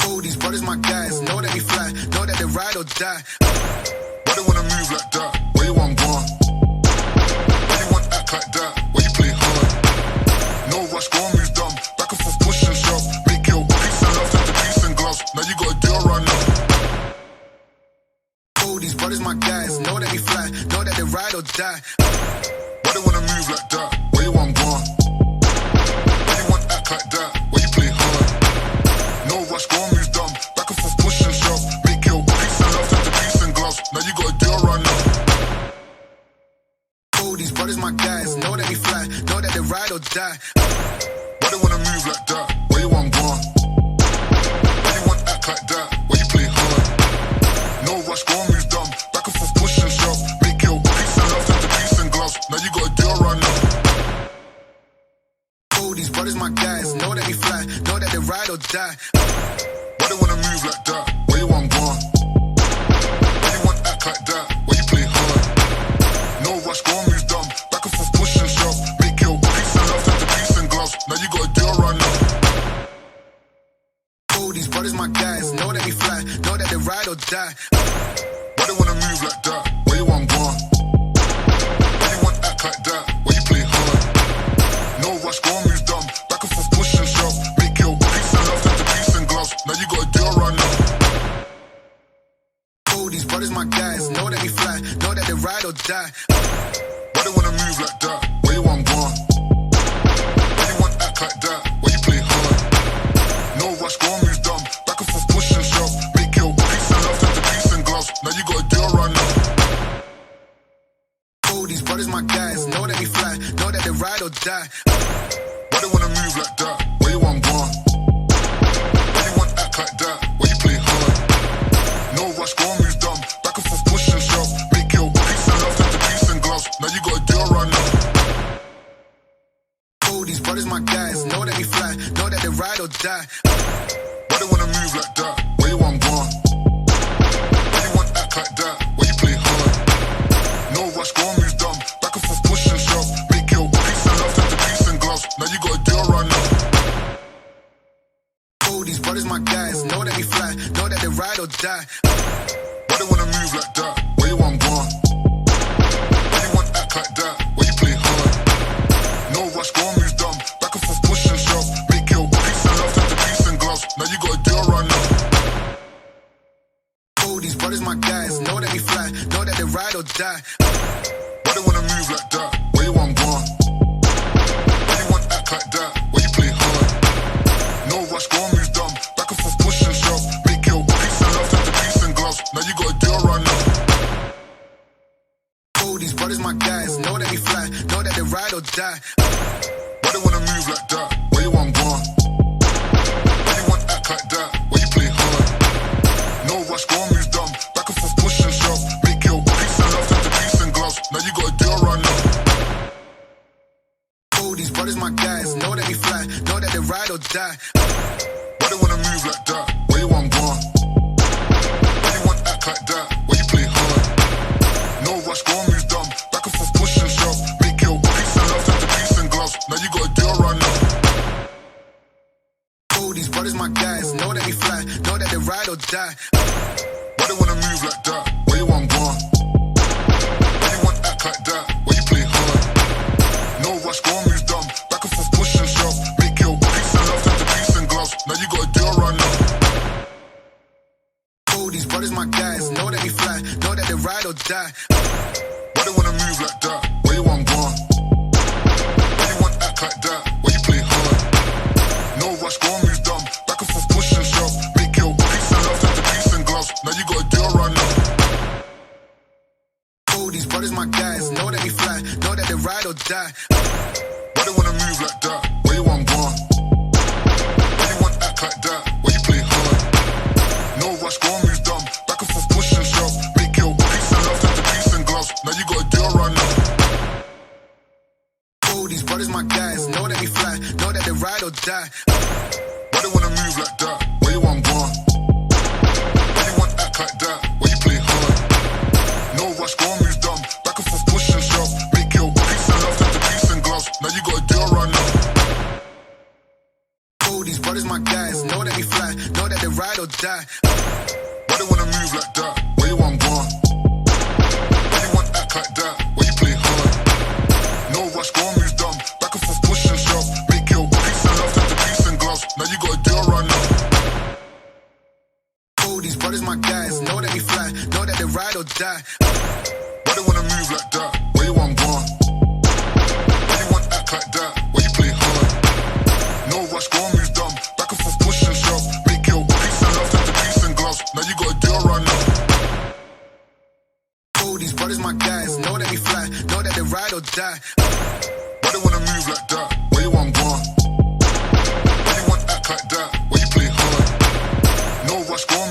All these brothers my guys, know that we fly, know that they ride or die. Why they wanna move like that? Where you want gone? Why you want act like that? Where you play hard? No rush, go and move dumb. Back and forth, push and shove. Make your peace and love turn to peace and gloves. Now you got a deal right now. All these brothers my guys, know that we fly, know that they ride or die. Why they wanna move like that? Where you want gone? Why you want act like that? Where you play hard? No rush, go and move dumb. Back and forth, push and shove. Make your peace and love turn to peace and gloves. Now you got a deal right now. All these brothers my guys, know that we fly, know that they ride or die. Why they wanna move like that? Where you want gone? Why you want act like that? Where you play hard? No rush, go and move dumb. Back and forth, push and shove. Make your peace and love turn to peace and gloves. Now you got a deal right now. All these brothers my guys, know that we fly, know that they ride or die. Why they wanna move like that? Where you want gone? Why you want act like that? Where you play hard? No rush, go and move dumb. Back and forth, push and shove. Make your peace and love turn to peace and gloves. Now you got a deal right now. All these brothers my guys, know that we fly, know that they ride or die. Why they wanna move like that? Where you want gone? Why you want act like that? Where you play hard? No rush, go and move dumb. Back and forth, push and shove. Make your peace and love turn to peace and gloves. Now you got a deal right now. All these brothers my guys, know that we fly, know that they ride or die. Why they wanna move like that? Where you want gone? Why you want act like that? Where you play hard? No rush, go and move dumb. Back and forth, push and shove. Make your peace and love turn to peace and gloves. Now you got a deal right now. All these brothers my guys, know that we fly, know that they ride or die. Why they wanna move like that? Where you want gone? Why you want act like that? Where you play hard? No rush, go and move dumb. Back and forth, push and shove. Make your peace and love turn to peace and gloves. Now you got a deal right now. All these brothers my guys, know that we fly, know that they ride or die. Why they wanna move like that? Where you want gone? Why you want act like that? Where you play hard? No rush, go and move dumb. Back and forth, push and shove. Make your peace and love turn to peace and gloves. Now you got a deal right now. All these brothers my guys, know that we fly, know that they ride or die. Why they wanna move like that? Where you want gone? Why you want act like that? Where you play hard? No rush, go and move dumb. Back and forth, push and shove. Make your peace and love turn to peace and gloves. Now you got a deal right now. All these brothers my guys, know that we fly, know that they ride or die. Why they wanna move like that? Where you want gone? Why you want act like that? Where you play hard? No rush, go and move dumb. Back and forth, push and shove. Make your peace and love turn to peace and gloves. Now you got a deal right now. All these brothers my guys, know that we fly, know that they ride or die. Why they wanna move like that? Where you want gone? Why you want act like that? Where you play hard? No rush, go and move dumb. Back and forth, push and shove. Make your peace and love turn to peace and gloves. Now you got a deal right now. All these brothers my guys, know that we fly, know that they ride or die. Why they wanna move like that? Where you want gone? Why you want act like that? Where you play hard? No rush, go and move dumb. Back and forth, push and shove. Make your peace and love turn to peace and gloves. Now you got a deal right now. All these brothers my guys, know that we fly, know that they ride or die. Why they wanna move like that? Where you want gone? Why you want act like that? Where you play hard? No rush, go and move dumb. Back and forth, push and shove. Make your peace and love turn to peace and gloves. Now you got a deal right now. All these brothers my guys, know that we fly, know that they ride or die. Why they wanna move like that? Where you want gone? Why you want act like that? Where you play hard? No rush, go and move dumb. Back and forth, push and shove. Make your peace and love turn to peace and gloves. Now you got a deal right now. All these brothers my guys, know that we fly, know that they ride or die. Why they wanna move like that? Where you want gone? Why you want act like that? Where you play hard? No rush, go and move dumb. Back and forth, push and shove. Make your peace and love turn to peace and gloves. Now you got a deal right now. All these brothers my guys, know that we fly, know that they ride or die. Why they wanna move like that? Where you want gone? Why you want act like that? Where you play hard? No rush, go and move dumb. Back and forth, push and shove. Make your peace and love turn to peace and gloves. Now you got a deal right now. ride or die. Why they wanna move like that? Where you want gone? Why you want act like that? Why you play hard? No rush, go and move dumb. Back and forth, push and shove. Make your peace and love turn to peace and gloves. Now you gotta do it right now. Oh, these brothers my guys, know that we fly, know that they ride or die. Why they wanna move like that? Where you want gone? Why you want act like that? Why you play hard? No rush, go and move dumb. Back and forth, push and shove. Make your peace and love turn to peace and gloves. Now you gotta do it right now. Oh, these brothers my guys, know that we fly, know that they ride or die. Why they wanna move like that? Where you want gone? Why you want act like that? Why you play hard? No rush, go and